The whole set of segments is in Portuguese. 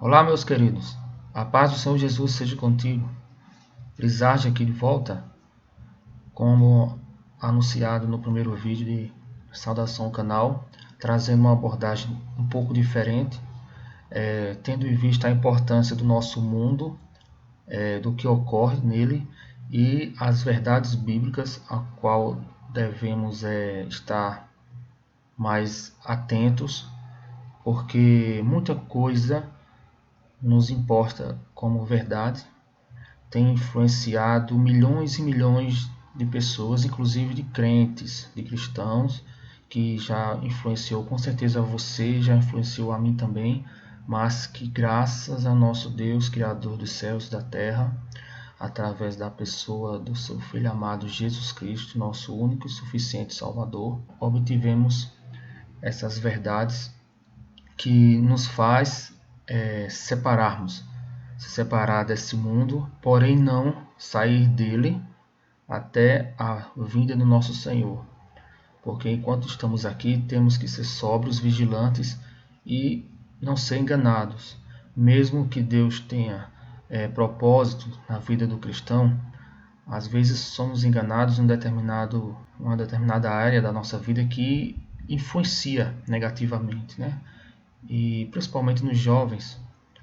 Olá, meus queridos. A paz do Senhor Jesus seja contigo. Lisarge aqui de volta, como anunciado no primeiro vídeo de saudação ao canal, trazendo uma abordagem um pouco diferente, tendo em vista a importância do nosso mundo, do que ocorre nele e as verdades bíblicas a qual devemos estar mais atentos, porque muita coisa nos importa como verdade, tem influenciado milhões e milhões de pessoas, inclusive de crentes, de cristãos, que já influenciou com certeza você, já influenciou a mim também, mas que graças a nosso Deus, Criador dos céus e da terra, através da pessoa do seu Filho amado Jesus Cristo, nosso único e suficiente Salvador, obtivemos essas verdades que nos faz se separar desse mundo, porém não sair dele até a vinda do nosso Senhor. Porque enquanto estamos aqui, temos que ser sóbrios, vigilantes e não ser enganados. Mesmo que Deus tenha propósito na vida do cristão, às vezes somos enganados em uma determinada área da nossa vida que influencia negativamente, né? E principalmente nos jovens,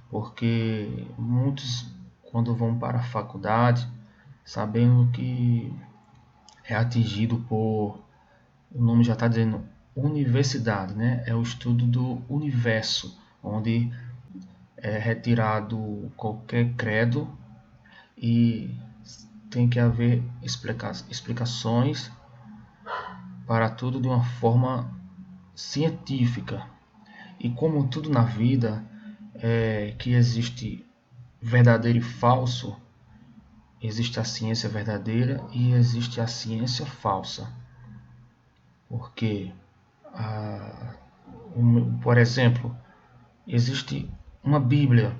porque muitos, quando vão para a faculdade, sabendo que é atingido por, o nome já está dizendo, universidade, né? É o estudo do universo, onde é retirado qualquer credo e tem que haver explicações para tudo de uma forma científica. E como tudo na vida, que existe verdadeiro e falso, existe a ciência verdadeira e existe a ciência falsa. Porque, por exemplo, existe uma Bíblia.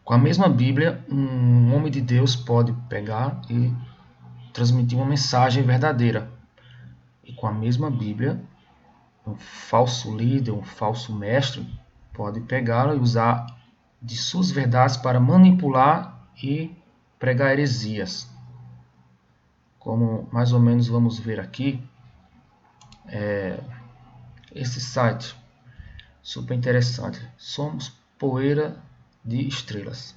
Com a mesma Bíblia, um homem de Deus pode pegar e transmitir uma mensagem verdadeira. E com a mesma Bíblia, um falso líder, um falso mestre, pode pegá-la e usar de suas verdades para manipular e pregar heresias. Como mais ou menos vamos ver aqui, esse site, super interessante, Somos Poeira de Estrelas.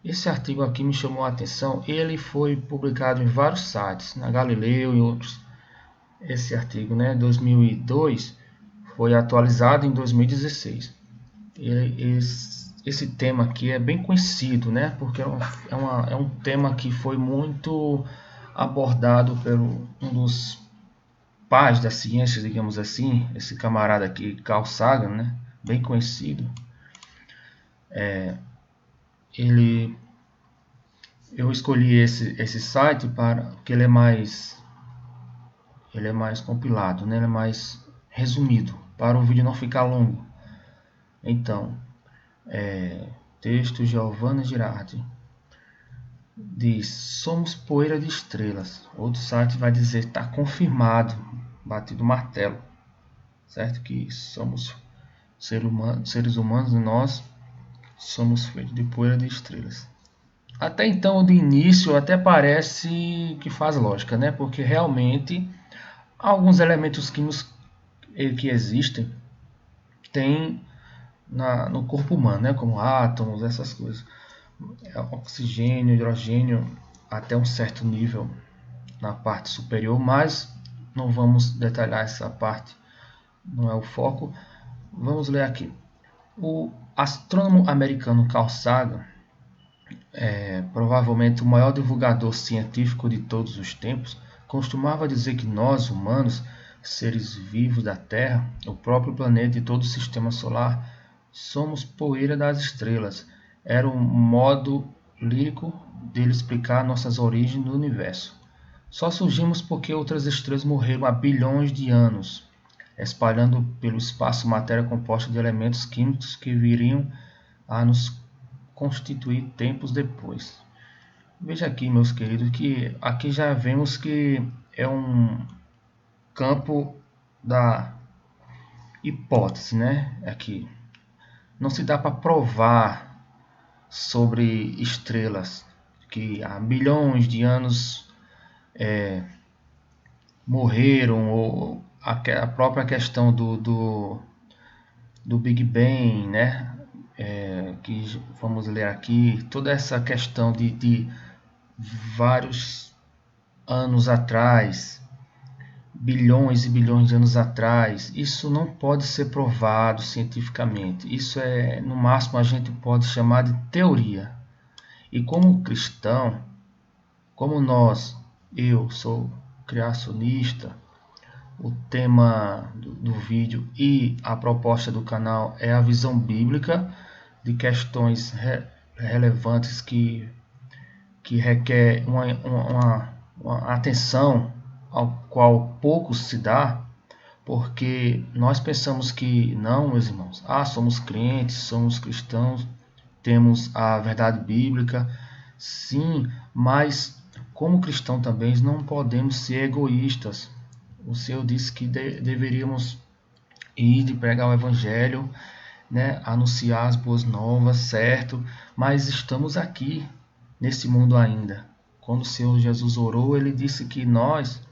Esse artigo aqui me chamou a atenção, ele foi publicado em vários sites, na Galileu e outros. Esse artigo, 2002, foi atualizado em 2016. Esse tema aqui é bem conhecido, porque é um tema que foi muito abordado por um dos pais da ciência, digamos assim, esse camarada aqui, Carl Sagan, bem conhecido. Eu escolhi esse site porque ele é mais compilado, ele é mais resumido, para o vídeo não ficar longo. Então, texto Giovanna Girardi diz: somos poeira de estrelas. Outro site vai dizer: está confirmado, batido martelo, certo? Que somos seres humanos e nós somos feitos de poeira de estrelas. Até então, de início, até parece que faz lógica, porque realmente alguns elementos químicos que existem tem no corpo humano, como átomos, essas coisas, oxigênio, hidrogênio, até um certo nível na parte superior, mas não vamos detalhar essa parte, não é o foco. Vamos ler aqui. O astrônomo americano Carl Sagan, provavelmente o maior divulgador científico de todos os tempos, costumava dizer que nós, humanos, seres vivos da Terra, o próprio planeta e todo o sistema solar, somos poeira das estrelas. Era um modo lírico dele explicar nossas origens no universo. Só surgimos porque outras estrelas morreram há bilhões de anos, espalhando pelo espaço matéria composta de elementos químicos que viriam a nos constituir tempos depois. Veja aqui, meus queridos, que aqui já vemos que é um campo da hipótese, aqui. não se dá para provar sobre estrelas que há bilhões de anos morreram, ou a própria questão do Big Bang, né? Que vamos ler aqui, toda essa questão de vários anos atrás, bilhões e bilhões de anos atrás, isso não pode ser provado cientificamente. Isso no máximo, a gente pode chamar de teoria. E como cristão, como eu sou criacionista, o tema do vídeo e a proposta do canal é a visão bíblica de questões relevantes que requer uma atenção ao qual pouco se dá, porque nós pensamos que não, meus irmãos, somos crentes, somos cristãos, temos a verdade bíblica, sim, mas como cristão também não podemos ser egoístas. O Senhor disse que deveríamos ir e pregar o evangelho, né, anunciar as boas novas, certo? Mas estamos aqui nesse mundo ainda. Quando o Senhor Jesus orou, ele disse que nós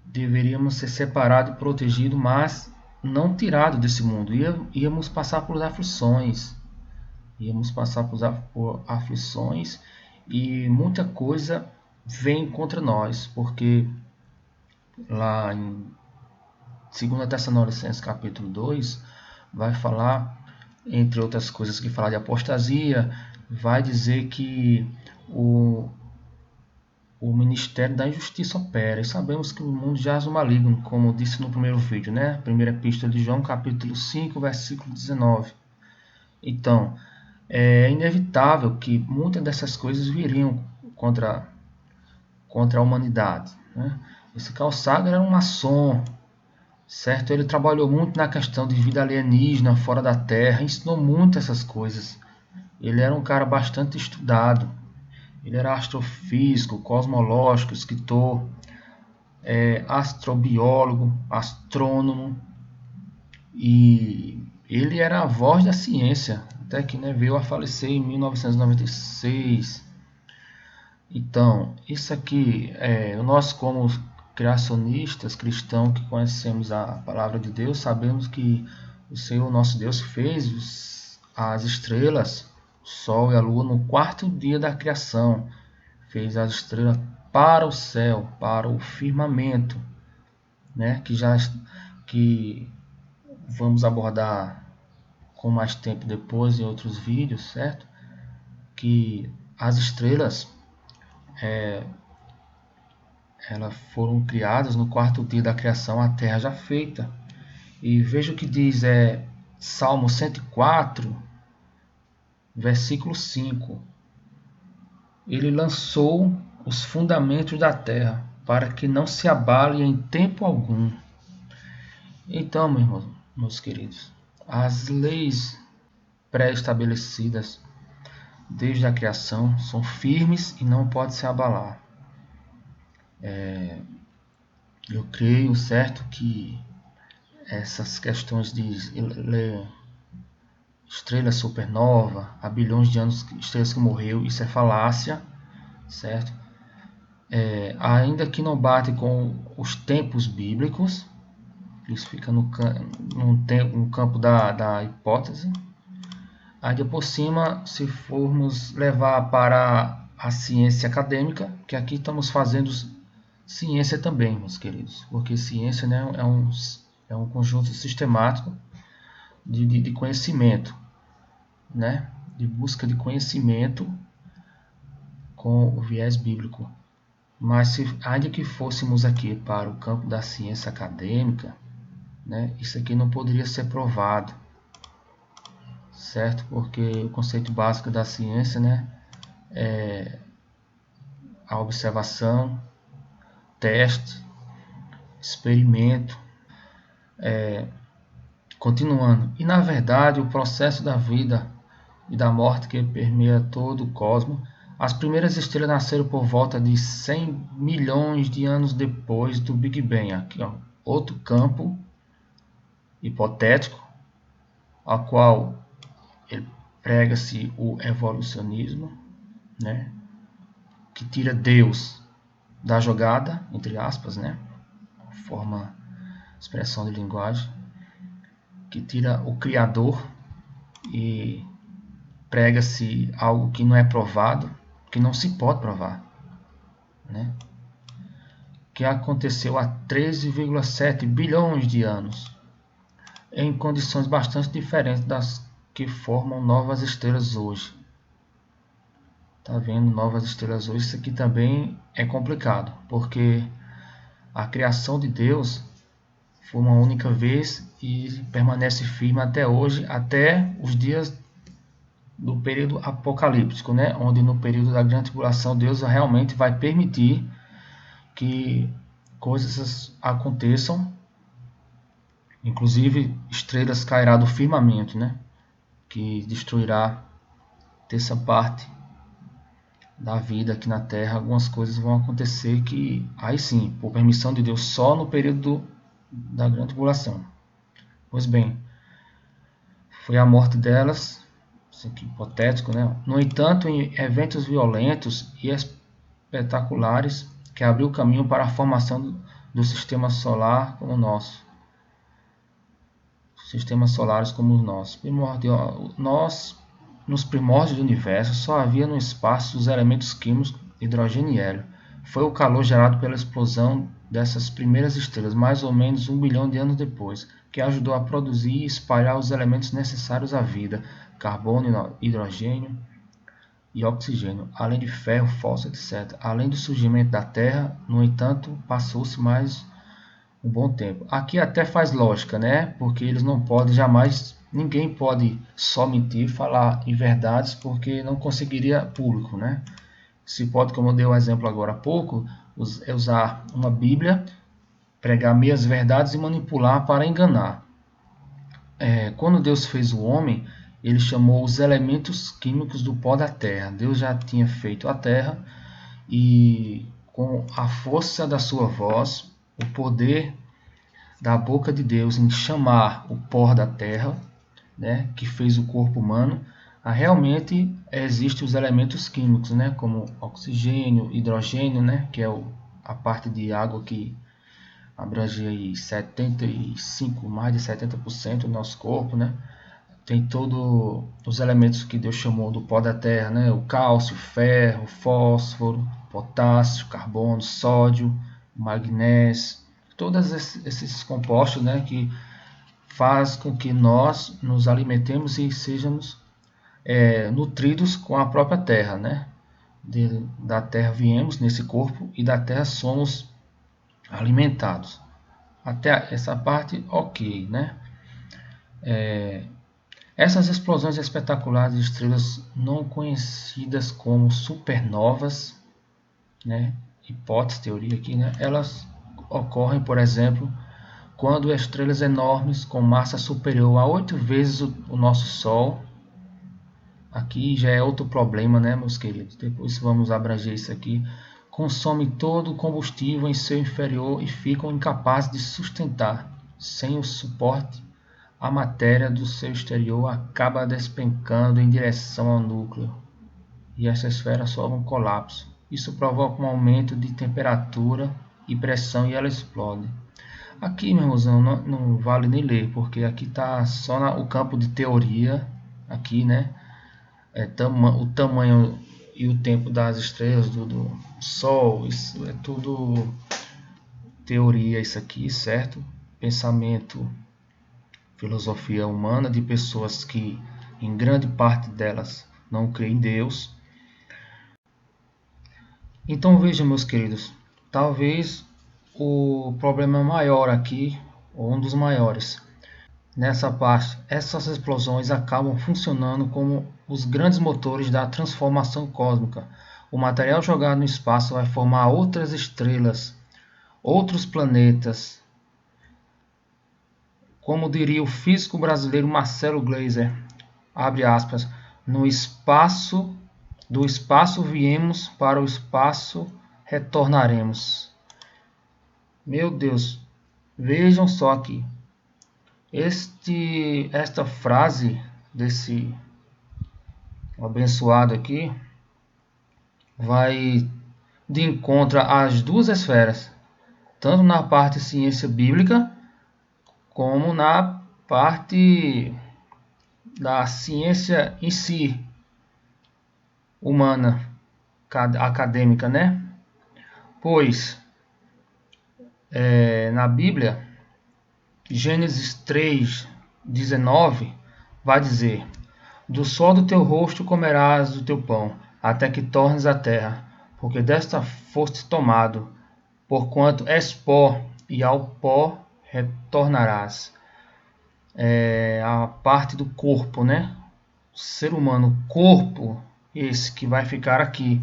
deveríamos ser separados e protegidos, mas não tirados desse mundo. Íamos passar por aflições. Íamos passar por aflições e muita coisa vem contra nós, porque lá em 2 Tessalonicenses capítulo 2 vai falar, entre outras coisas, que fala de apostasia, vai dizer que o ministério da injustiça opera. E sabemos que o mundo jaz no maligno, como disse no primeiro vídeo, né? Primeira epístola de João, capítulo 5, versículo 19. Então, é inevitável que muitas dessas coisas viriam contra a humanidade, né? Esse Carl Sagan era um maçom, certo? Ele trabalhou muito na questão de vida alienígena, fora da Terra, ensinou muito essas coisas. Ele era um cara bastante estudado. Ele era astrofísico, cosmológico, escritor, astrobiólogo, astrônomo, e ele era a voz da ciência, até que, né, veio a falecer em 1996. Então, isso aqui, nós como criacionistas cristãos que conhecemos a palavra de Deus, sabemos que o Senhor nosso Deus fez as estrelas, o sol e a lua no quarto dia da criação. Fez as estrelas para o céu, para o firmamento, né? Que vamos abordar com mais tempo depois em outros vídeos, certo? Que as estrelas elas foram criadas no quarto dia da criação, a terra já feita. E veja o que diz Salmo 104, versículo 5. Ele lançou os fundamentos da terra, para que não se abale em tempo algum. Então, meus queridos, as leis pré-estabelecidas desde a criação são firmes e não podem se abalar. Eu creio, certo, que essas questões de estrela supernova, há bilhões de anos, estrelas que morreu, isso é falácia, certo? Ainda que não bate com os tempos bíblicos, isso fica no campo da hipótese. Ainda por cima, se formos levar para a ciência acadêmica, que aqui estamos fazendo ciência também, meus queridos, porque ciência, né, é um conjunto sistemático de conhecimento, né, de busca de conhecimento com o viés bíblico. Mas ainda que fôssemos aqui para o campo da ciência acadêmica, né, isso aqui não poderia ser provado, certo? Porque o conceito básico da ciência, né, é a observação, teste, experimento, continuando. E na verdade, o processo da vida e da morte que permeia todo o cosmos. As primeiras estrelas nasceram por volta de 100 milhões de anos depois do Big Bang. Aqui, ó, outro campo hipotético, a qual prega-se o evolucionismo, né? Que tira Deus da jogada, entre aspas, né? Forma, expressão de linguagem, que tira o Criador e prega-se algo que não é provado, que não se pode provar, né? Que aconteceu há 13,7 bilhões de anos, em condições bastante diferentes das que formam novas estrelas hoje. Tá vendo? Novas estrelas hoje, isso aqui também é complicado, porque a criação de Deus foi uma única vez e permanece firme até hoje, até os dias do período apocalíptico, né? Onde no período da grande tribulação Deus realmente vai permitir que coisas aconteçam, inclusive estrelas cairá do firmamento, né? Que destruirá terça parte da vida aqui na Terra. Algumas coisas vão acontecer que, aí sim, por permissão de Deus, só no período da grande tribulação. Pois bem, foi a morte delas, isso aqui hipotético, né? No entanto, em eventos violentos e espetaculares que abriu o caminho para a formação do sistema solar como o nosso. Sistemas solares como o nosso. Nos primórdios do universo, só havia no espaço os elementos químicos hidrogênio e hélio. Foi o calor gerado pela explosão dessas primeiras estrelas, mais ou menos 1 bilhão de anos depois, que ajudou a produzir e espalhar os elementos necessários à vida, carbono, hidrogênio e oxigênio, além de ferro, fósforo, etc. Além do surgimento da Terra, no entanto, passou-se mais um bom tempo. Aqui até faz lógica, né? Porque eles não podem jamais, ninguém pode só mentir, falar em verdades, porque não conseguiria público, né? Se pode, como eu dei o exemplo agora há pouco, usar uma Bíblia, pregar meias verdades e manipular para enganar. Quando Deus fez o homem, ele chamou os elementos químicos do pó da terra. Deus já tinha feito a terra e com a força da sua voz, o poder da boca de Deus em chamar o pó da terra, né, que fez o corpo humano, realmente existem os elementos químicos, né, como oxigênio, hidrogênio, né, que é a parte de água que abrange aí 75, mais de 70% do nosso corpo, né? Tem todos os elementos que Deus chamou do pó da terra, né? O cálcio, ferro, fósforo, potássio, carbono, sódio, magnésio, todos esses compostos, né, que faz com que nós nos alimentemos e sejamos nutridos com a própria terra, né? Da terra viemos nesse corpo e da terra somos alimentados. Até essa parte, ok, né? Essas explosões espetaculares de estrelas não conhecidas como supernovas, né? Hipótese, teoria aqui, né? Elas ocorrem, por exemplo, quando estrelas enormes com massa superior a 8 vezes o nosso Sol. Aqui já é outro problema, né, meus queridos? Depois vamos abranger isso aqui. Consomem todo o combustível em seu inferior e ficam incapazes de sustentar. Sem o suporte, a matéria do seu exterior acaba despencando em direção ao núcleo e essa esfera sofre um colapso. Isso provoca um aumento de temperatura e pressão e ela explode. Aqui, meu irmãozão, não vale nem ler, porque aqui está só o campo de teoria, aqui, né? O tamanho e o tempo das estrelas, do Sol, isso é tudo teoria, isso aqui, certo? Pensamento, filosofia humana de pessoas que, em grande parte delas, não creem em Deus. Então vejam, meus queridos, talvez o problema maior aqui, ou um dos maiores, nessa parte, essas explosões acabam funcionando como os grandes motores da transformação cósmica. O material jogado no espaço vai formar outras estrelas, outros planetas. Como diria o físico brasileiro Marcelo Gleiser, abre aspas, do espaço viemos, para o espaço retornaremos. Meu Deus, vejam só aqui. Esta frase desse abençoado aqui vai de encontro às duas esferas, tanto na parte ciência bíblica como na parte da ciência em si, humana, acadêmica, né? Pois na Bíblia, Gênesis 3:19 vai dizer: do sol do teu rosto comerás o teu pão, até que tornes a terra, porque desta foste tomado, porquanto és pó, e ao pó retornarás. A parte do corpo, né? O ser humano, corpo, esse que vai ficar aqui,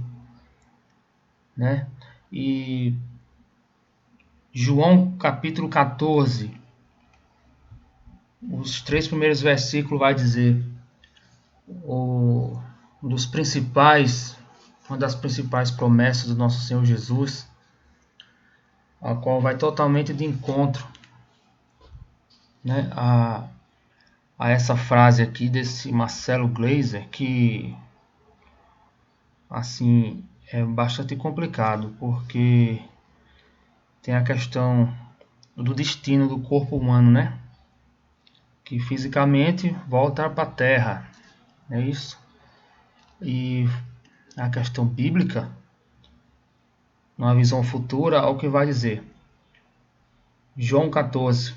né? E João capítulo 14, os 3 primeiros versículos vai dizer uma das principais promessas do nosso Senhor Jesus, a qual vai totalmente de encontro, né, a essa frase aqui desse Marcelo Gleiser, que assim é bastante complicado, porque tem a questão do destino do corpo humano, né, que fisicamente volta para a Terra, é isso. E a questão bíblica, numa visão futura, ao que vai dizer João 14: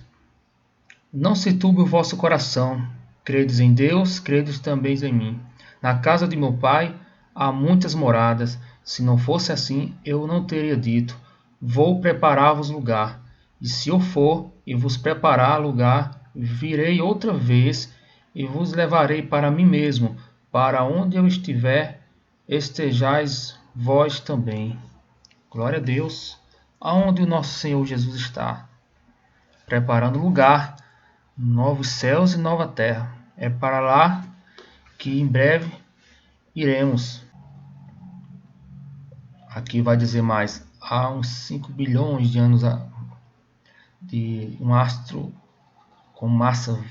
não se turbe o vosso coração, credes em Deus, credes também em mim. Na casa de meu pai há muitas moradas, se não fosse assim, eu não teria dito, vou preparar-vos lugar. E se eu for e vos preparar lugar, virei outra vez e vos levarei para mim mesmo, para onde eu estiver, estejais vós também. Glória a Deus, aonde o nosso Senhor Jesus está, preparando lugar, novos céus e nova terra. É para lá que em breve iremos. Aqui vai dizer mais, há uns 5 bilhões de anos de um astro com massa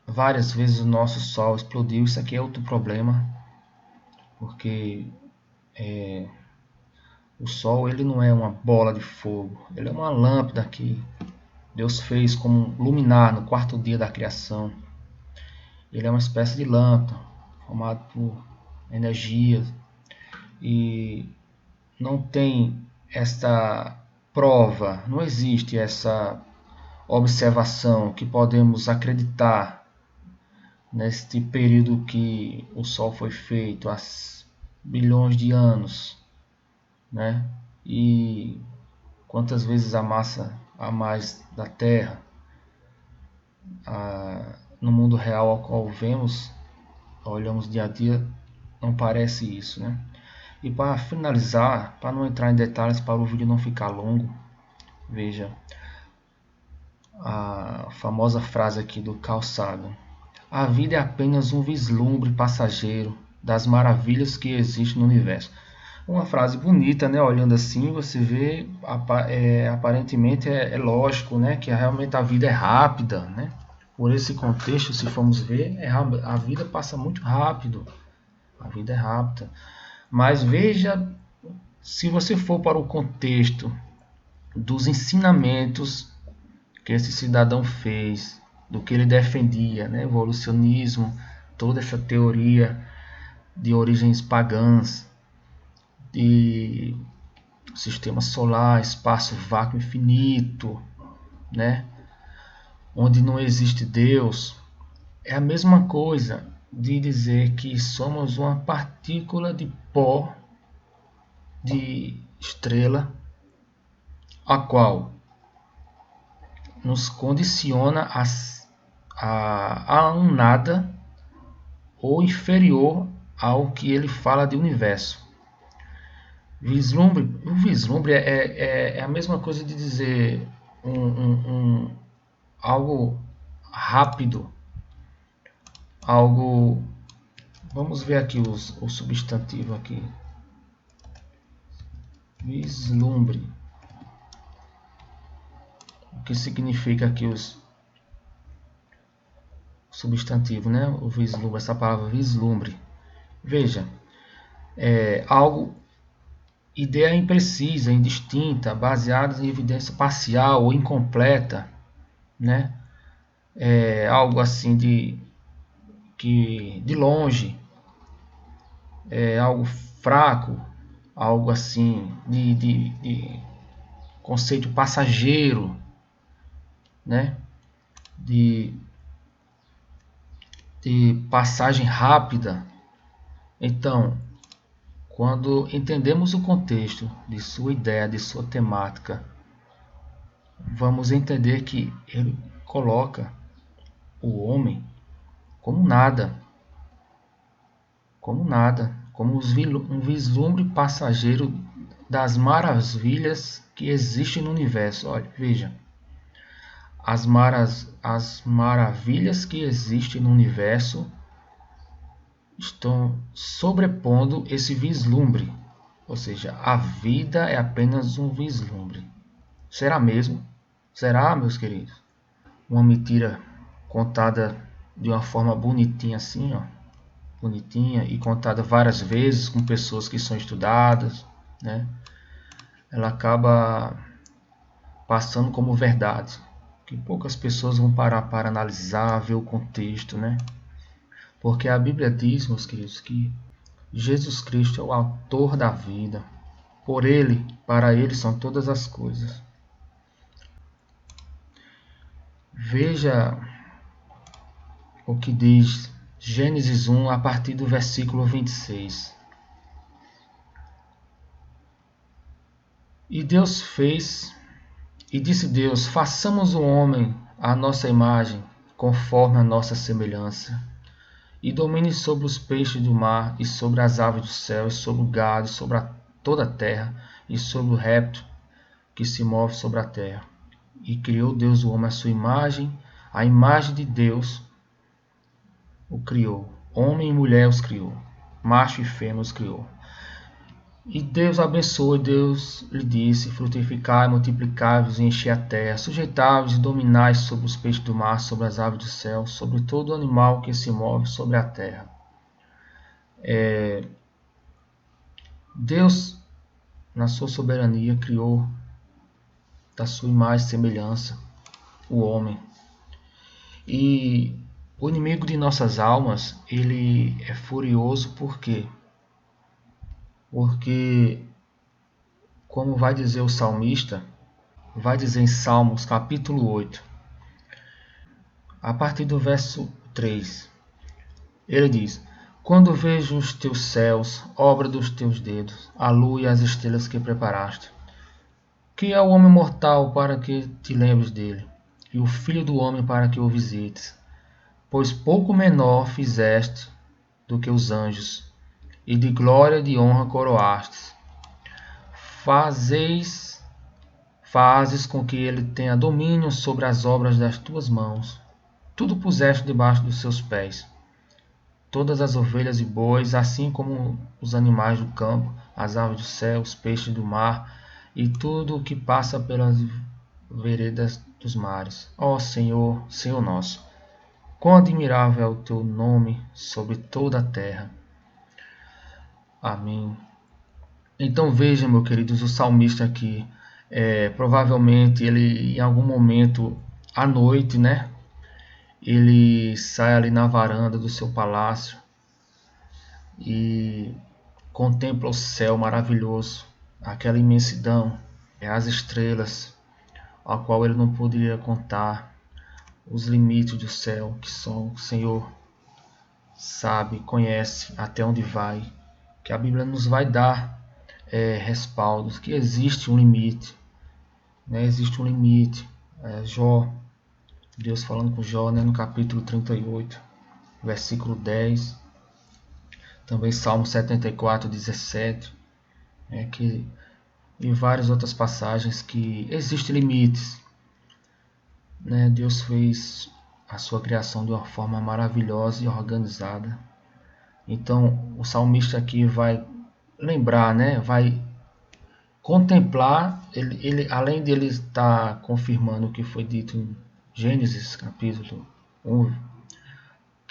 várias vezes o nosso Sol explodiu. Isso aqui é outro problema, porque o Sol ele não é uma bola de fogo, ele é uma lâmpada que Deus fez como luminar no quarto dia da criação. Ele é uma espécie de lâmpada formado por energia e não tem esta prova, não existe essa observação que podemos acreditar neste período que o Sol foi feito há bilhões de anos, né? E quantas vezes a massa a mais da Terra, no mundo real ao qual vemos, olhamos dia a dia, não parece isso, né? E para finalizar, para não entrar em detalhes, para o vídeo não ficar longo, veja a famosa frase aqui do Carl Sagan: a vida é apenas um vislumbre passageiro das maravilhas que existem no universo. Uma frase bonita, né? Olhando assim, você vê, aparentemente é lógico, né? Que realmente a vida é rápida, né? Por esse contexto, se formos ver, a vida passa muito rápido. A vida é rápida. Mas veja, se você for para o contexto dos ensinamentos que esse cidadão fez, do que ele defendia, né? Evolucionismo, toda essa teoria de origens pagãs, de sistema solar, espaço, vácuo infinito, né? Onde não existe Deus, é a mesma coisa de dizer que somos uma partícula de pó de estrela, a qual nos condiciona a um nada ou inferior ao que ele fala de universo. O vislumbre é a mesma coisa de dizer algo rápido, algo. Vamos ver aqui o substantivo aqui. Vislumbre. O que significa aqui substantivo, né? O vislumbre, essa palavra vislumbre. Veja, é algo, ideia imprecisa, indistinta, baseada em evidência parcial ou incompleta, né? É algo assim de longe, é algo fraco, algo assim de conceito passageiro, né? De, de passagem rápida. Então, quando entendemos o contexto de sua ideia, de sua temática, vamos entender que ele coloca o homem como nada, como um vislumbre passageiro das maravilhas que existem no universo. Olha, veja, as maravilhas que existem no universo estão sobrepondo esse vislumbre, ou seja, a vida é apenas um vislumbre. Será mesmo? Será, meus queridos? Uma mentira contada de uma forma bonitinha assim, ó, bonitinha e contada várias vezes com pessoas que são estudadas, né? Ela acaba passando como verdade, que poucas pessoas vão parar para analisar, ver o contexto, né? Porque a Bíblia diz, meus queridos, que Jesus Cristo é o autor da vida. Por ele, para ele são todas as coisas. Veja o que diz Gênesis 1 a partir do versículo 26. E Deus fez, e disse Deus: façamos o homem à nossa imagem, conforme a nossa semelhança, e domine sobre os peixes do mar, e sobre as aves do céu, e sobre o gado, e sobre toda a terra, e sobre o réptil que se move sobre a terra. E criou Deus o homem à sua imagem, a imagem de Deus o criou. Homem e mulher os criou. Macho e fêmea os criou. E Deus abençoou, Deus lhe disse: frutificai, multiplicai-vos e enchei a terra, sujeitai-vos e dominai sobre os peixes do mar, sobre as aves do céu, sobre todo animal que se move sobre a terra. Deus, na sua soberania, criou da sua imagem e semelhança o homem. E o inimigo de nossas almas, ele é furioso por quê? Porque, como vai dizer o salmista, vai dizer em Salmos capítulo 8, a partir do verso 3, ele diz: quando vejo os teus céus, obra dos teus dedos, a lua e as estrelas que preparaste, que é o homem mortal para que te lembres dele, e o filho do homem para que o visites? Pois pouco menor fizeste do que os anjos, e de glória e de honra coroastes. Fazes com que ele tenha domínio sobre as obras das tuas mãos. Tudo puseste debaixo dos seus pés. Todas as ovelhas e bois, assim como os animais do campo, as aves do céu, os peixes do mar, e tudo o que passa pelas veredas dos mares. Ó Senhor, Senhor nosso, quão admirável é o teu nome sobre toda a terra. Amém. Então veja, meus queridos, o salmista aqui, provavelmente ele em algum momento à noite, né? Ele sai ali na varanda do seu palácio e contempla o céu maravilhoso, aquela imensidão, as estrelas, a qual ele não poderia contar, os limites do céu, que só o Senhor sabe, conhece até onde vai, que a Bíblia nos vai dar respaldos, que existe um limite, né? Existe um limite. Jó, Deus falando com Jó, né, no capítulo 38, versículo 10, também Salmo 74, 17, que, e várias outras passagens que existem limites, né? Deus fez a sua criação de uma forma maravilhosa e organizada. Então o salmista aqui vai lembrar, né? Vai contemplar, ele além de ele estar confirmando o que foi dito em Gênesis capítulo 1,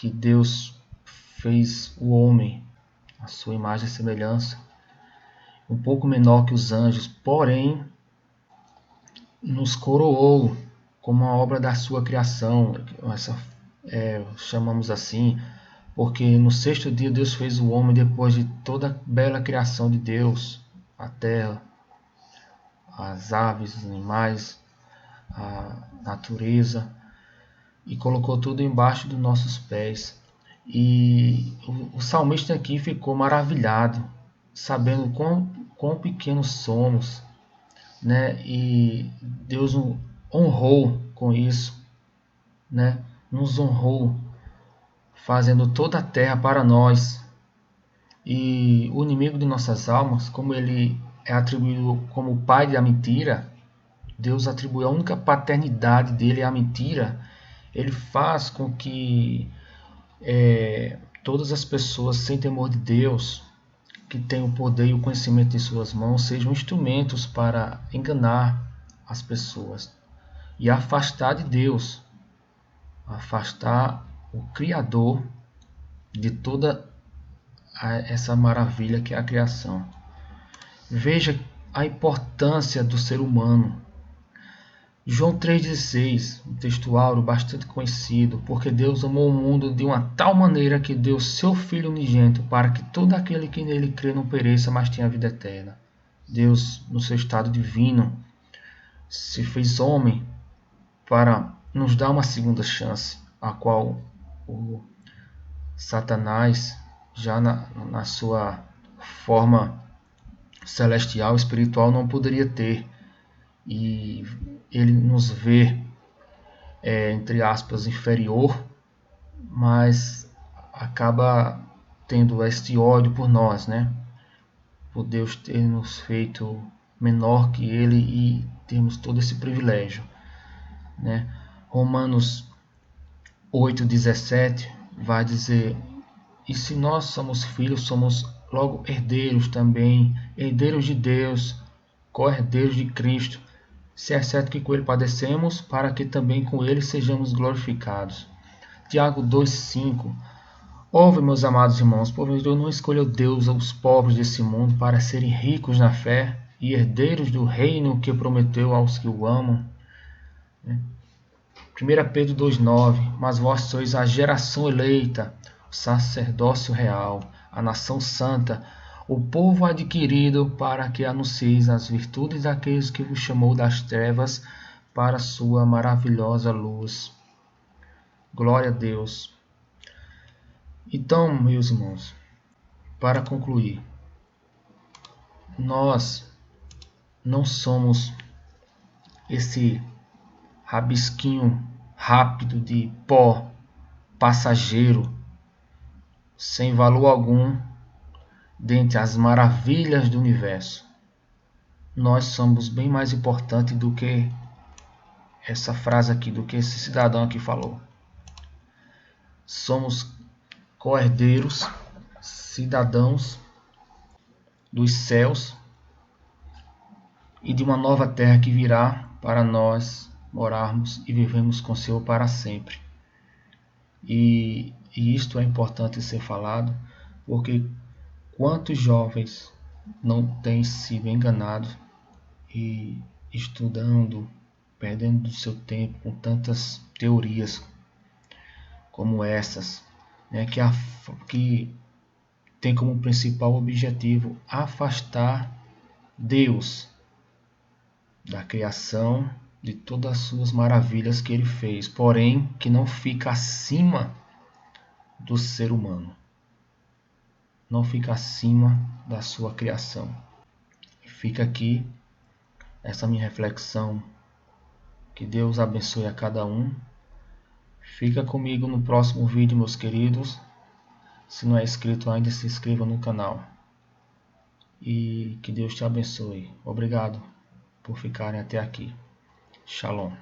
que Deus fez o homem, a sua imagem e semelhança, um pouco menor que os anjos, porém nos coroou como uma obra da sua criação, chamamos assim, porque no sexto dia Deus fez o homem depois de toda a bela criação de Deus, a terra, as aves, os animais, a natureza, e colocou tudo embaixo dos nossos pés. E o salmista aqui ficou maravilhado, sabendo quão pequenos somos, né? E Deus nos honrou com isso, né? Nos honrou, fazendo toda a terra para nós. E o inimigo de nossas almas, como ele é atribuído como o pai da mentira, Deus atribui a única paternidade dele à mentira. Ele faz com que todas as pessoas sem temor de Deus, que têm o poder e o conhecimento em suas mãos, sejam instrumentos para enganar as pessoas e afastar de Deus, afastar o Criador de toda essa maravilha que é a criação. Veja a importância do ser humano. João 3,16, um texto áureo bastante conhecido, porque Deus amou o mundo de uma tal maneira que deu seu Filho unigênito para que todo aquele que nele crê não pereça, mas tenha a vida eterna. Deus, no seu estado divino, se fez homem para nos dar uma segunda chance, a qual o Satanás, já na sua forma celestial, espiritual, não poderia ter. E ele nos vê, entre aspas, inferior, mas acaba tendo este ódio por nós, né? Por Deus ter nos feito menor que ele e termos todo esse privilégio, né? Romanos 8,17 vai dizer: e se nós somos filhos, somos logo herdeiros também, herdeiros de Deus, co-herdeiros de Cristo, se é certo que com ele padecemos, para que também com ele sejamos glorificados. Tiago 2,5. Ouve, meus amados irmãos, porventura não escolheu Deus os pobres desse mundo para serem ricos na fé e herdeiros do reino que prometeu aos que o amam. 1 Pedro 2,9. Mas vós sois a geração eleita, o sacerdócio real, a nação santa, o povo adquirido, para que anuncieis as virtudes daqueles que vos chamou das trevas para a sua maravilhosa luz. Glória a Deus. Então, meus irmãos, para concluir, nós não somos esse rabisquinho rápido de pó passageiro, sem valor algum, dentre as maravilhas do universo. Nós somos bem mais importantes do que essa frase aqui, do que esse cidadão aqui falou. Somos co-herdeiros, cidadãos dos céus e de uma nova terra que virá para nós morarmos e vivemos com o Senhor para sempre. E isto é importante ser falado, porque quantos jovens não têm sido enganados e estudando, perdendo seu tempo com tantas teorias como essas, né, que tem como principal objetivo afastar Deus da criação, de todas as suas maravilhas que ele fez, porém que não fica acima do ser humano, não fica acima da sua criação. Fica aqui essa minha reflexão. Que Deus abençoe a cada um. Fica comigo no próximo vídeo, meus queridos. Se não é inscrito ainda, se inscreva no canal. E que Deus te abençoe. Obrigado por ficarem até aqui. Shalom.